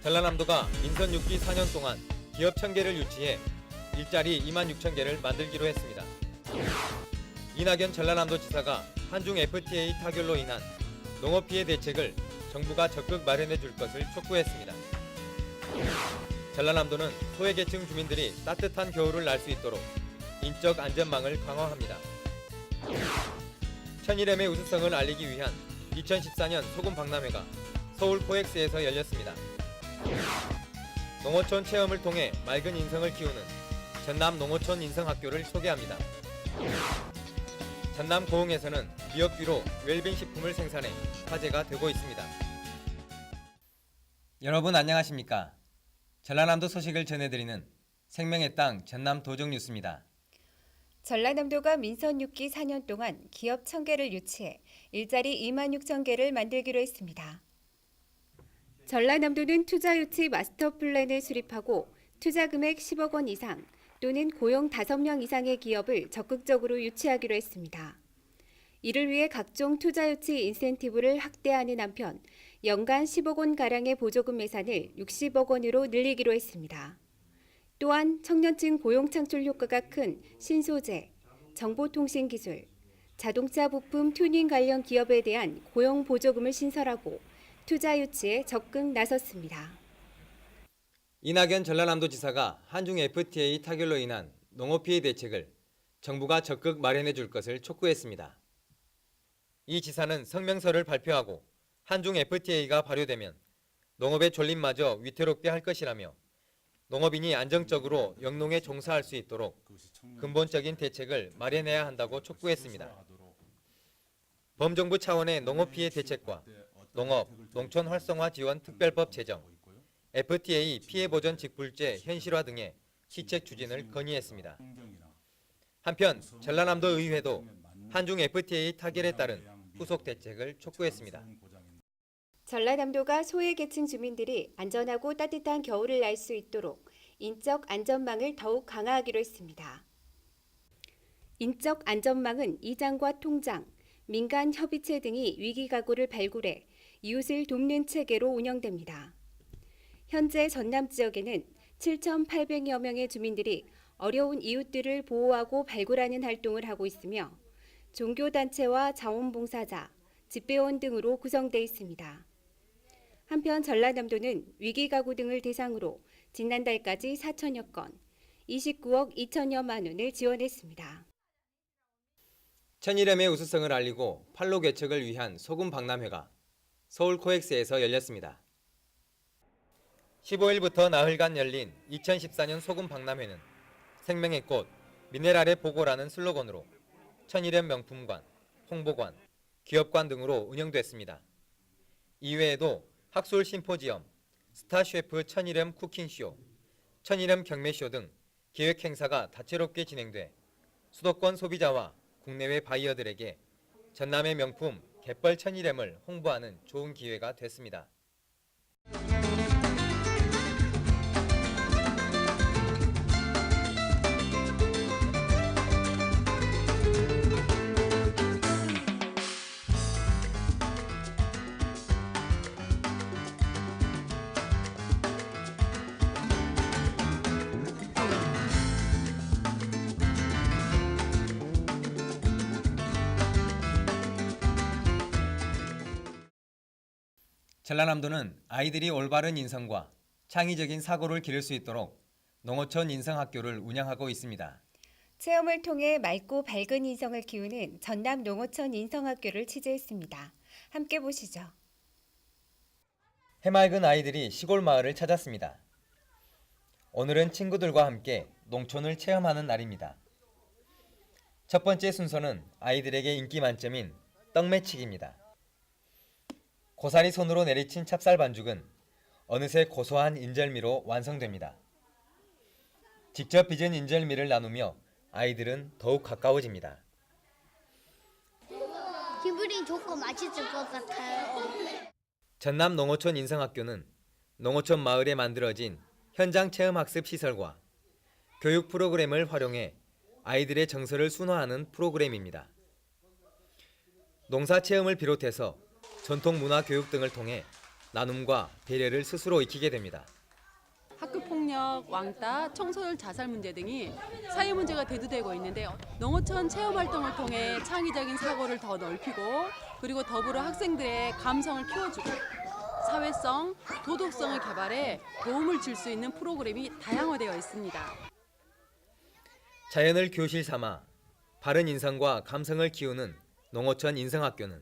전라남도가 민선 6기 4년 동안 기업 1000개를 유치해 일자리 26,000개를 만들기로 했습니다. 이낙연 전라남도지사가 한중 FTA 타결로 인한 농업 피해 대책을 정부가 적극 마련해 줄 것을 촉구했습니다. 전라남도는 소외계층 주민들이 따뜻한 겨울을 날 수 있도록 인적 안전망을 강화합니다. 천일염의 우수성을 알리기 위한 2014년 소금 박람회가 서울 코엑스에서 열렸습니다. 농어촌 체험을 통해 맑은 인성을 키우는 전남 농어촌 인성학교를 소개합니다. 전남 고흥에서는 미역귀로 웰빙 식품을 생산해 화제가 되고 있습니다. 여러분 안녕하십니까? 전라남도 소식을 전해드리는 생명의 땅 전남 도정뉴스입니다. 전라남도가 민선 6기 4년 동안 기업 1000개를 유치해 일자리 26,000개를 만들기로 했습니다. 전라남도는 투자 유치 마스터 플랜을 수립하고 투자 금액 10억 원 이상 또는 고용 5명 이상의 기업을 적극적으로 유치하기로 했습니다. 이를 위해 각종 투자 유치 인센티브를 확대하는 한편 연간 10억 원가량의 보조금 예산을 60억 원으로 늘리기로 했습니다. 또한 청년층 고용 창출 효과가 큰 신소재, 정보통신기술, 자동차 부품 튜닝 관련 기업에 대한 고용 보조금을 신설하고 투자 유치에 적극 나섰습니다. 이낙연 전라남도지사가 한중 FTA 타결로 인한 농업 피해 대책을 정부가 적극 마련해 줄 것을 촉구했습니다. 이 지사는 성명서를 발표하고 한중 FTA가 발효되면 농업의 존립마저 위태롭게 할 것이라며 농업인이 안정적으로 영농에 종사할 수 있도록 근본적인 대책을 마련해야 한다고 촉구했습니다. 범정부 차원의 농업 피해 대책과 농업, 농촌 활성화 지원 특별법 제정, FTA 피해 보전 직불제 현실화 등의 시책 추진을 건의했습니다. 한편 전라남도 의회도 한중 FTA 타결에 따른 후속 대책을 촉구했습니다. 전라남도가 소외계층 주민들이 안전하고 따뜻한 겨울을 날 수 있도록 인적 안전망을 더욱 강화하기로 했습니다. 인적 안전망은 이장과 통장, 민간 협의체 등이 위기가구를 발굴해 이웃을 돕는 체계로 운영됩니다. 현재 전남 지역에는 7,800여 명의 주민들이 어려운 이웃들을 보호하고 발굴하는 활동을 하고 있으며 종교단체와 자원봉사자, 집배원 등으로 구성되어 있습니다. 한편 전라남도는 위기가구 등을 대상으로 지난달까지 4천여 건, 29억 2천여만 원을 지원했습니다. 천일염의 우수성을 알리고 판로 개척을 위한 소금 박람회가 서울 코엑스에서 열렸습니다. 15일부터 나흘간 열린 2014년 소금 박람회는 생명의 꽃, 미네랄의 보고라는 슬로건으로 천일염 명품관, 홍보관, 기업관 등으로 운영됐습니다. 이외에도 학술 심포지엄, 스타 셰프 천일염 쿠킹쇼, 천일염 경매쇼 등 기획 행사가 다채롭게 진행돼 수도권 소비자와 국내외 바이어들에게 전남의 명품 갯벌 천일염을 홍보하는 좋은 기회가 됐습니다. 전라남도는 아이들이 올바른 인성과 창의적인 사고를 기를 수 있도록 농어촌 인성학교를 운영하고 있습니다. 체험을 통해 맑고 밝은 인성을 키우는 전남 농어촌 인성학교를 취재했습니다. 함께 보시죠. 해맑은 아이들이 시골 마을을 찾았습니다. 오늘은 친구들과 함께 농촌을 체험하는 날입니다. 첫 번째 순서는 아이들에게 인기 만점인 떡매치기입니다. 고사리 손으로 내리친 찹쌀 반죽은 어느새 고소한 인절미로 완성됩니다. 직접 빚은 인절미를 나누며 아이들은 더욱 가까워집니다. 기분이 좋고 맛있을 것 같아요. 전남 농어촌 인성학교는 농어촌 마을에 만들어진 현장 체험학습 시설과 교육 프로그램을 활용해 아이들의 정서를 순화하는 프로그램입니다. 농사 체험을 비롯해서 전통 문화 교육 등을 통해 나눔과 배려를 스스로 익히게 됩니다. 학교 폭력, 왕따, 청소년 자살 문제 등이 사회 문제가 대두되고 있는데 농어촌 체험 활동을 통해 창의적인 사고를 더 넓히고 그리고 더불어 학생들의 감성을 키워주고 사회성, 도덕성을 개발해 도움을 줄 수 있는 프로그램이 다양화되어 있습니다. 자연을 교실 삼아 바른 인성과 감성을 키우는 농어촌 인성학교는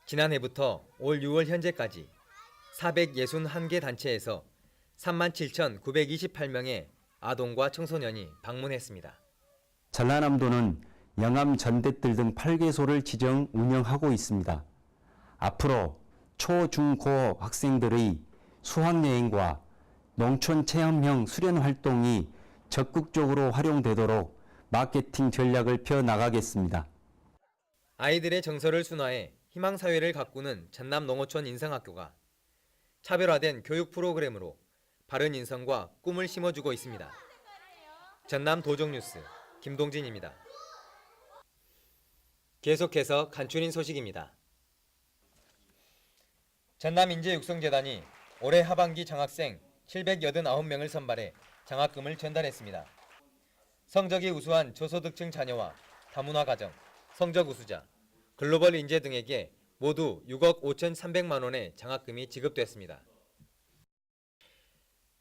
지난해부터 올 6월 현재까지 461개 단체에서 37,928명의 아동과 청소년이 방문했습니다. 전라남도는 영암 전대뜰 등 8개소를 지정 운영하고 있습니다. 앞으로 초, 중, 고 학생들의 수학여행과 농촌 체험형 수련 활동이 적극적으로 활용되도록 마케팅 전략을 펴나가겠습니다. 아이들의 정서를 순화해 희망사회를 가꾸는 전남 농어촌 인성학교가 차별화된 교육 프로그램으로 바른 인성과 꿈을 심어주고 있습니다. 전남 도정뉴스 김동진입니다. 계속해서 간추린 소식입니다. 전남인재육성재단이 올해 하반기 장학생 789명을 선발해 장학금을 전달했습니다. 성적이 우수한 저소득층 자녀와 다문화 가정, 성적 우수자, 글로벌 인재 등에게 모두 6억 5,300만 원의 장학금이 지급됐습니다.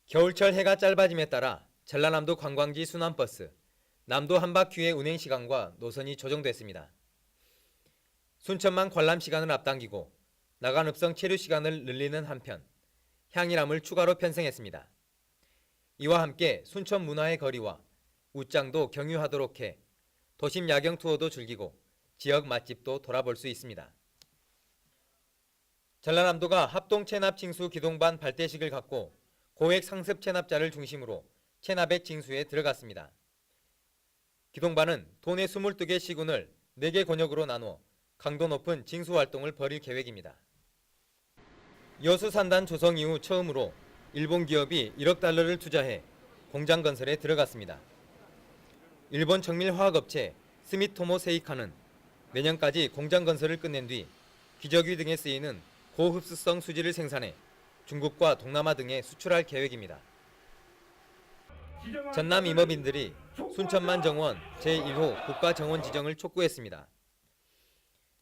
겨울철 해가 짧아짐에 따라 전라남도 관광지 순환버스, 남도 한바퀴의 운행 시간과 노선이 조정됐습니다. 순천만 관람 시간을 앞당기고 나간읍성 체류 시간을 늘리는 한편 향일암을 추가로 편성했습니다. 이와 함께 순천 문화의 거리와 웃장도 경유하도록 해 도심 야경 투어도 즐기고 지역 맛집도 돌아볼 수 있습니다. 전라남도가 합동 체납 징수 기동반 발대식을 갖고 고액 상습 체납자를 중심으로 체납액 징수에 들어갔습니다. 기동반은 도내 22개 시군을 4개 권역으로 나누어 강도 높은 징수 활동을 벌일 계획입니다. 여수 산단 조성 이후 처음으로 일본 기업이 1억 달러를 투자해 공장 건설에 들어갔습니다. 일본 정밀화학업체 스미토모 세이카는 내년까지 공장 건설을 끝낸 뒤 기저귀 등에 쓰이는 고흡수성 수지를 생산해 중국과 동남아 등에 수출할 계획입니다. 전남 임업인들이 순천만 정원 제1호 국가정원 지정을 촉구했습니다.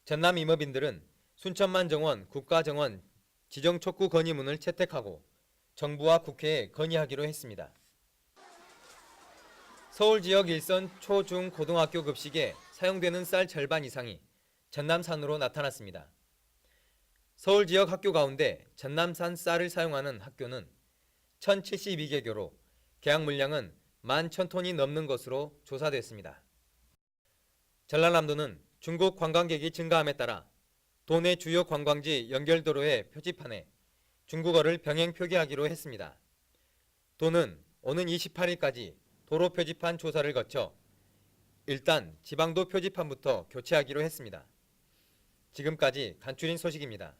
전남 임업인들은 순천만 정원 국가정원 지정 촉구 건의문을 채택하고 정부와 국회에 건의하기로 했습니다. 서울 지역 일선 초, 중, 고등학교 급식에 사용되는 쌀 절반 이상이 전남산으로 나타났습니다. 서울 지역 학교 가운데 전남산 쌀을 사용하는 학교는 1,072개교로 계약 물량은 11,000톤이 넘는 것으로 조사됐습니다. 전라남도는 중국 관광객이 증가함에 따라 도내 주요 관광지 연결도로의 표지판에 중국어를 병행 표기하기로 했습니다. 도는 오는 28일까지 도로 표지판 조사를 거쳐 일단 지방도 표지판부터 교체하기로 했습니다. 지금까지 간추린 소식입니다.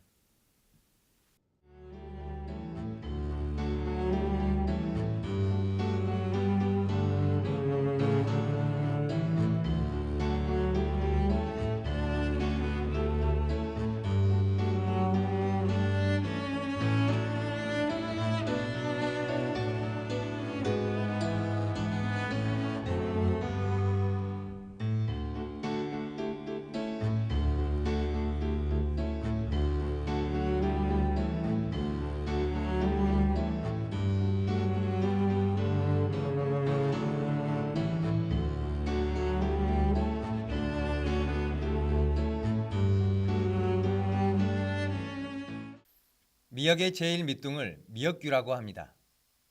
미역의 제일 밑둥을 미역귀라고 합니다.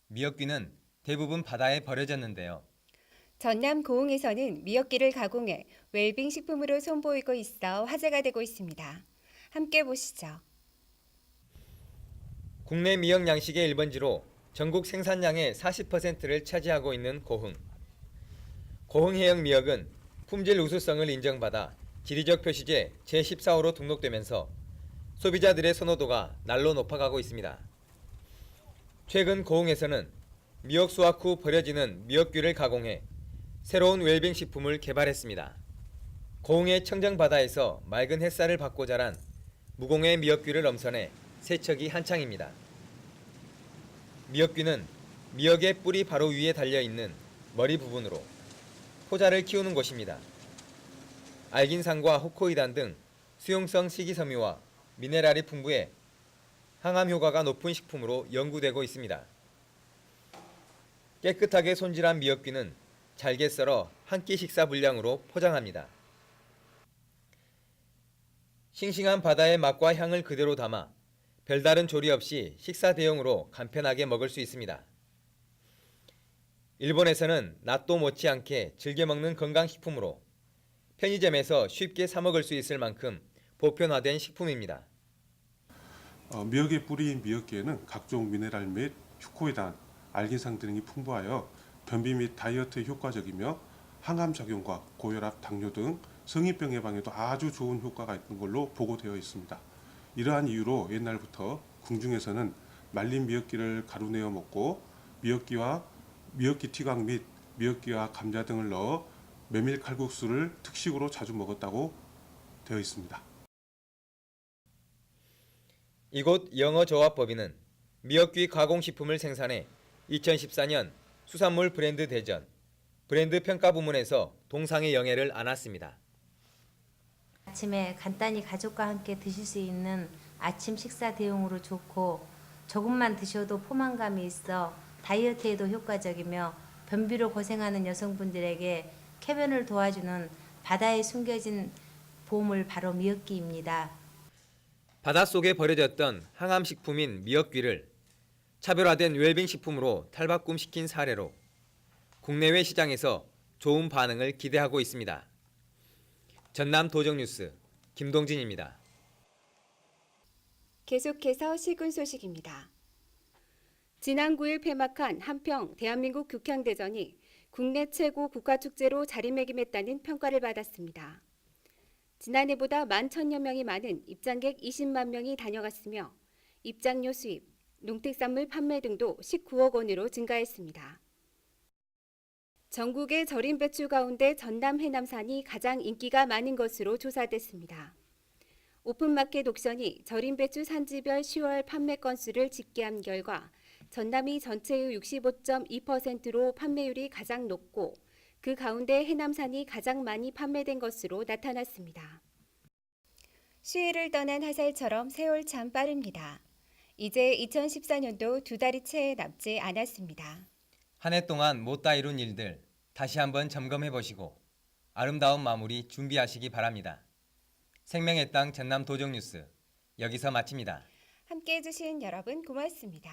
미역귀는 대부분 바다에 버려졌는데요. 전남 고흥에서는 미역기를 가공해 웰빙 식품으로 선보이고 있어 화제가 되고 있습니다. 함께 보시죠. 국내 미역 양식의 1번지로 전국 생산량의 40%를 차지하고 있는 고흥. 고흥 해역 미역은 품질 우수성을 인정받아 지리적 표시제 제14호로 등록되면서 소비자들의 선호도가 날로 높아가고 있습니다. 최근 고흥에서는 미역 수확 후 버려지는 미역귀를 가공해 새로운 웰빙 식품을 개발했습니다. 고흥의 청정바다에서 맑은 햇살을 받고 자란 무공해 미역귀를 엄선해 세척이 한창입니다. 미역귀는 미역의 뿌리 바로 위에 달려있는 머리 부분으로 포자를 키우는 곳입니다. 알긴산과 호코이단 등 수용성 식이섬유와 미네랄이 풍부해 항암 효과가 높은 식품으로 연구되고 있습니다. 깨끗하게 손질한 미역귀는 잘게 썰어 한 끼 식사 분량으로 포장합니다. 싱싱한 바다의 맛과 향을 그대로 담아 별다른 조리 없이 식사 대용으로 간편하게 먹을 수 있습니다. 일본에서는 낫도 못지않게 즐겨 먹는 건강식품으로 편의점에서 쉽게 사 먹을 수 있을 만큼 보편화된 식품입니다. 미역의 뿌리인 미역기에는 각종 미네랄 및 휴코이단, 알긴산 등이 풍부하여 변비 및 다이어트에 효과적이며 항암 작용과 고혈압, 당뇨 등 성인병 예방에도 아주 좋은 효과가 있는 걸로 보고되어 있습니다. 이러한 이유로 옛날부터 궁중에서는 말린 미역기를 가루내어 먹고 미역기 튀각 및 미역기와 감자 등을 넣어 메밀 칼국수를 특식으로 자주 먹었다고 되어 있습니다. 이곳 영어조합법인은 미역귀 가공식품을 생산해 2014년 수산물 브랜드 대전, 브랜드 평가 부문에서 동상의 영예를 안았습니다. 아침에 간단히 가족과 함께 드실 수 있는 아침 식사 대용으로 좋고 조금만 드셔도 포만감이 있어 다이어트에도 효과적이며 변비로 고생하는 여성분들에게 쾌변을 도와주는 바다에 숨겨진 보물 바로 미역귀입니다. 바닷속에 버려졌던 항암식품인 미역귀를 차별화된 웰빙 식품으로 탈바꿈시킨 사례로 국내외 시장에서 좋은 반응을 기대하고 있습니다. 전남 도정뉴스 김동진입니다. 계속해서 시군 소식입니다. 지난 9일 폐막한 한평 대한민국 극향대전이 국내 최고 국가축제로 자리매김했다는 평가를 받았습니다. 지난해보다 11,000여 명이 많은 입장객 20만 명이 다녀갔으며 입장료 수입, 농특산물 판매 등도 19억 원으로 증가했습니다. 전국의 절임 배추 가운데 전남 해남산이 가장 인기가 많은 것으로 조사됐습니다. 오픈마켓 옥션이 절임 배추 산지별 10월 판매 건수를 집계한 결과 전남이 전체의 65.2%로 판매율이 가장 높고 그 가운데 해남산이 가장 많이 판매된 것으로 나타났습니다. 시위를 떠난 화살처럼 세월 참 빠릅니다. 이제 2014년도 2달이 채 남지 않았습니다. 한 해 동안 못다 이룬 일들 다시 한번 점검해 보시고 아름다운 마무리 준비하시기 바랍니다. 생명의 땅 전남 도정뉴스 여기서 마칩니다. 함께해 주신 여러분 고맙습니다.